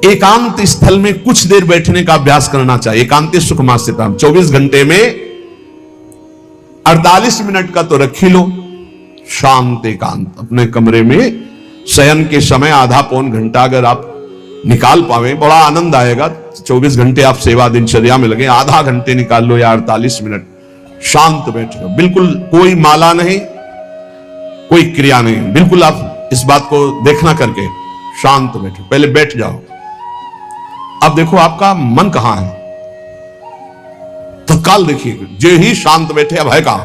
एकांत स्थल में कुछ देर बैठने का अभ्यास करना चाहिए। एकांत सुखमास्यताम 24 घंटे में 48 मिनट का तो रख ही लो शांत एकांत अपने कमरे में। शयन के समय आधा पौन घंटा अगर आप निकाल पावे बड़ा आनंद आएगा। 24 घंटे आप सेवा दिनचर्या में लगे, आधा घंटे निकाल लो या 48 मिनट शांत बैठो, बिल्कुल कोई माला नहीं, कोई क्रिया नहीं, बिल्कुल आप इस बात को देखना करके शांत बैठो। पहले बैठ जाओ, अब देखो आपका मन कहां है, तत्काल देखिए। जो ही शांत बैठे अब है कहां,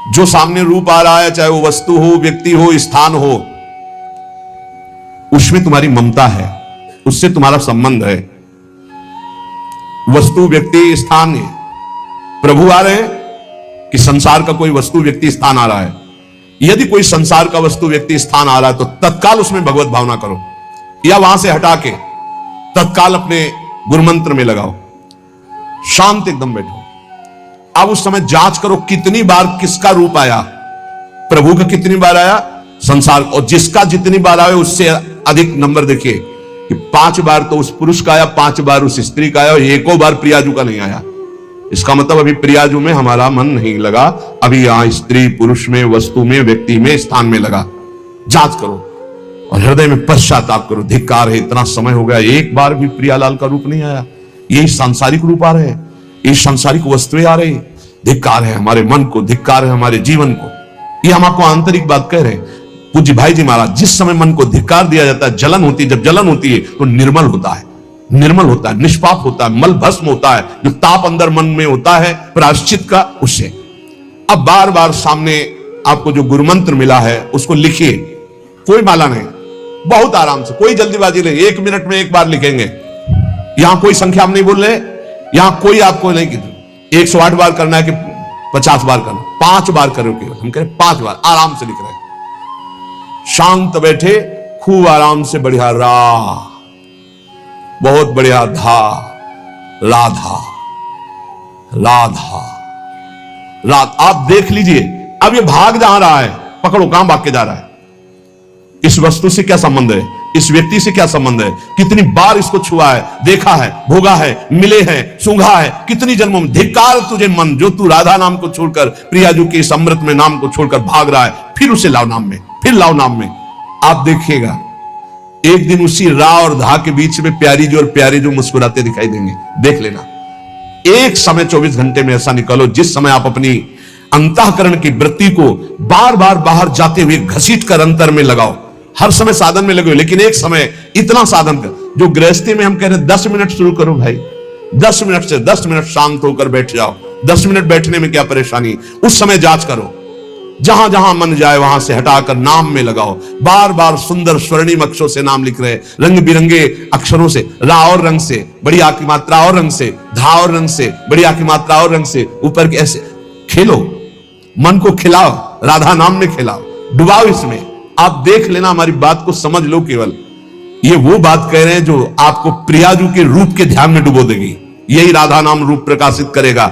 जो सामने रूप आ रहा है, चाहे वो वस्तु हो, व्यक्ति हो, स्थान हो, उसमें तुम्हारी ममता है, उससे तुम्हारा संबंध है। वस्तु, व्यक्ति, स्थान, प्रभु आ रहे हैं कि संसार का कोई वस्तु, व्यक्ति, स्थान आ रहा है। यदि कोई संसार का वस्तु, व्यक्ति, स्थान आ रहा है तो तत्काल उसमें भगवत भावना करो, या वहां से हटा के तत्काल अपने गुरुमंत्र में लगाओ, शांत एकदम बैठो। अब उस समय जांच करो कितनी बार किसका रूप आया, प्रभु का कितनी बार आया, संसार, और जिसका जितनी बार आए उससे अधिक नंबर देखिए कि 5 बार तो उस पुरुष का आया, 5 बार उस स्त्री का आया, और एको बार प्रियाजू का नहीं आया। इसका मतलब अभी प्रियाजू में हमारा मन नहीं लगा, अभी यहां स्त्री पुरुष में, वस्तु में, व्यक्ति में, स्थान में लगा। जांच करो और हृदय में पश्चाताप करो, धिक्कार है, इतना समय हो गया एक बार भी प्रियालाल का रूप नहीं आया। यही सांसारिक रूप आ रहे हैं, ये सांसारिक वस्तुएं आ रही, धिक्कार है हमारे मन को, धिक्कार है हमारे जीवन को। ये हम आपको आंतरिक बात कह रहे हैं। पूज्य भाई जी महाराज, जिस समय मन को धिक्कार दिया जाता है, जलन होती है, जब जलन होती है तो निर्मल होता है, निर्मल होता है, निष्पाप होता है, मल भस्म होता है, जो ताप अंदर मन में होता है प्रायश्चित का, उससे। अब बार बार सामने आपको जो गुरुमंत्र मिला है उसको लिखिए, कोई माला नहीं, बहुत आराम से, कोई जल्दीबाजी नहीं, 1 मिनट में एक बार लिखेंगे। यहां कोई संख्या हम नहीं बोल रहे, यहां कोई आपको नहीं कि 108 बार करना है कि 50 बार करना, 5 बार करो केवल, हम कह रहे 5 बार आराम से लिख रहे हैं। शांत बैठे, खूब आराम से, बढ़िया रा, बहुत बढ़िया धा, राधा राधा राधा। आप देख लीजिए अब ये भाग जहां रहा है, पकड़ो कहां भाग के जा रहा है, इस वस्तु से क्या संबंध है, इस व्यक्ति से क्या संबंध है, कितनी बार इसको छुआ है, देखा है, भोगा है, मिले हैं, सूंघा है, कितनी जन्मों में। धिक्कार तुझे मन, जो तू राधा नाम को छोड़कर, प्रियाजू के इस अमृत में नाम को छोड़कर भाग रहा है, फिर उसे लाओ नाम में, फिर लाओ नाम में। आप देखिएगा एक दिन उसी रा और धा के बीच में प्यारी जो और प्यारे जो मुस्कुराते दिखाई देंगे, देख लेना। एक समय 24 घंटे में ऐसा निकालो जिस समय आप अपनी अंतःकरण की वृत्ति को बार बार बाहर जाते हुए घसीट कर अंतर में लगाओ। हर समय साधन में लगे, लेकिन एक समय इतना साधन कर, जो गृहस्थी में हम कह रहे हैं 10 मिनट शुरू करो भाई, 10 मिनट से 10 मिनट शांत होकर बैठ जाओ। 10 मिनट बैठने में क्या परेशानी, उस समय जांच करो, जहां जहां मन जाए वहां से हटाकर नाम में लगाओ। बार बार सुंदर स्वर्णिम अक्षरों से नाम लिख रहे, रंग बिरंगे अक्षरों से, रा और रंग से, बड़ी आ की मात्रा और रंग से, धा और रंग से, बड़ी आ की मात्रा और रंग से, ऊपर के ऐसे खेलो, मन को खिलाओ, राधा नाम में खिलाओ, डुबाओ इसमें। आप देख लेना, हमारी बात को समझ लो। केवल ये वो बात कह रहे हैं जो आपको प्रियाजू के रूप के ध्यान में डुबो देगी। यही राधा नाम रूप प्रकाशित करेगा।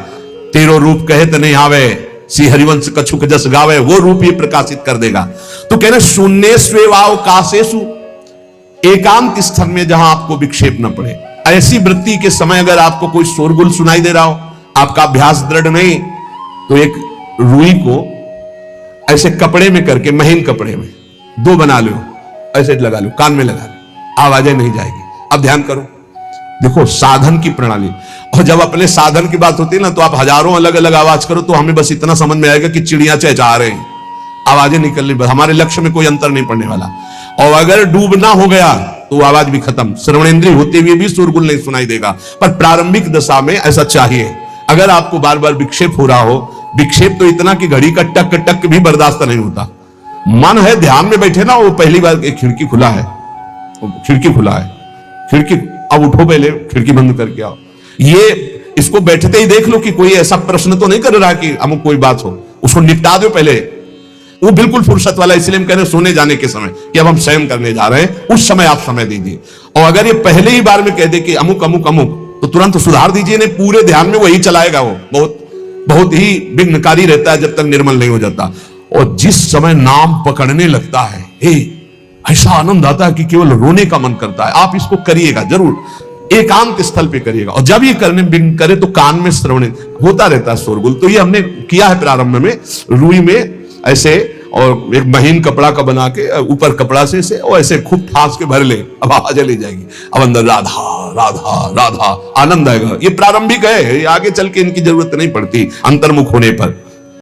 तेरो रूप कहे तो नहीं आवे, श्री हरिवंश कछुक जस गावे, वो रूप ही प्रकाशित कर देगा। तो कह रहे शून्य स्वेवावकाशेषु, एकांत स्थल में जहां आपको विक्षेप न पड़े। ऐसी वृत्ति के समय अगर आपको कोई शोरगुल सुनाई दे रहा हो, आपका अभ्यास दृढ़ नहीं, तो एक रुई को ऐसे कपड़े में करके, महीन कपड़े में 2 बना लो, ऐसे लगा लो, कान में लगा लो, आवाजें नहीं जाएगी। अब ध्यान करो, देखो साधन की प्रणाली। और जब अपने साधन की बात होती है ना, तो आप हजारों अलग अलग आवाज करो तो हमें बस इतना समझ में आएगा कि चिड़िया चहचहा रहे हैं, आवाजें निकल रही, हमारे लक्ष्य में कोई अंतर नहीं पड़ने वाला। और अगर डूबना हो गया तो आवाज भी खत्म, श्रवणेंद्रिय होते हुए भी शोरगुल नहीं सुनाई देगा। पर प्रारंभिक दशा में ऐसा चाहिए। अगर आपको बार बार विक्षेप हो रहा हो, विक्षेप तो इतना कि घड़ी का टक टक भी बर्दाश्त नहीं होता, मन है ध्यान में बैठे ना, वो पहली बार एक खिड़की खुला है, खिड़की खुला है, खिड़की, अब उठो, पहले खिड़की बंद करके आओ। ये इसको बैठते ही देख लो कि कोई ऐसा प्रश्न तो नहीं कर रहा कि अमुक कोई बात हो, उसको निपटा दो पहले। वो बिल्कुल फुर्सत वाला, इसलिए हम कह रहे हैं सोने जाने के समय कि अब हम शयन करने जा रहे हैं, उस समय आप समय दीजिए। और अगर ये पहले ही बार में कह दे कि अमुक अमुक अमुक, तो तुरंत सुधार दीजिए, नहीं पूरे ध्यान में वही चलाएगा। वो बहुत बहुत ही विघ्नकारी रहता है जब तक निर्मल नहीं हो जाता। और जिस समय नाम पकड़ने लगता है, हे ऐसा आनंद आता है कि केवल रोने का मन करता है। आप इसको करिएगा जरूर, एकांत स्थल पे करिएगा। और जब ये करने बिन करे तो कान में श्रवण होता रहता है शोरगुल। तो ये हमने किया है प्रारंभ में, रुई में ऐसे और एक महीन कपड़ा का बना के ऊपर कपड़ा से और ऐसे खूब ठास के भर ले, अब आवाज चली जाएगी। अब अंदर राधा राधा राधा आनंद आएगा। ये प्रारंभिक है, आगे चल के इनकी जरूरत नहीं पड़ती अंतर्मुख होने पर।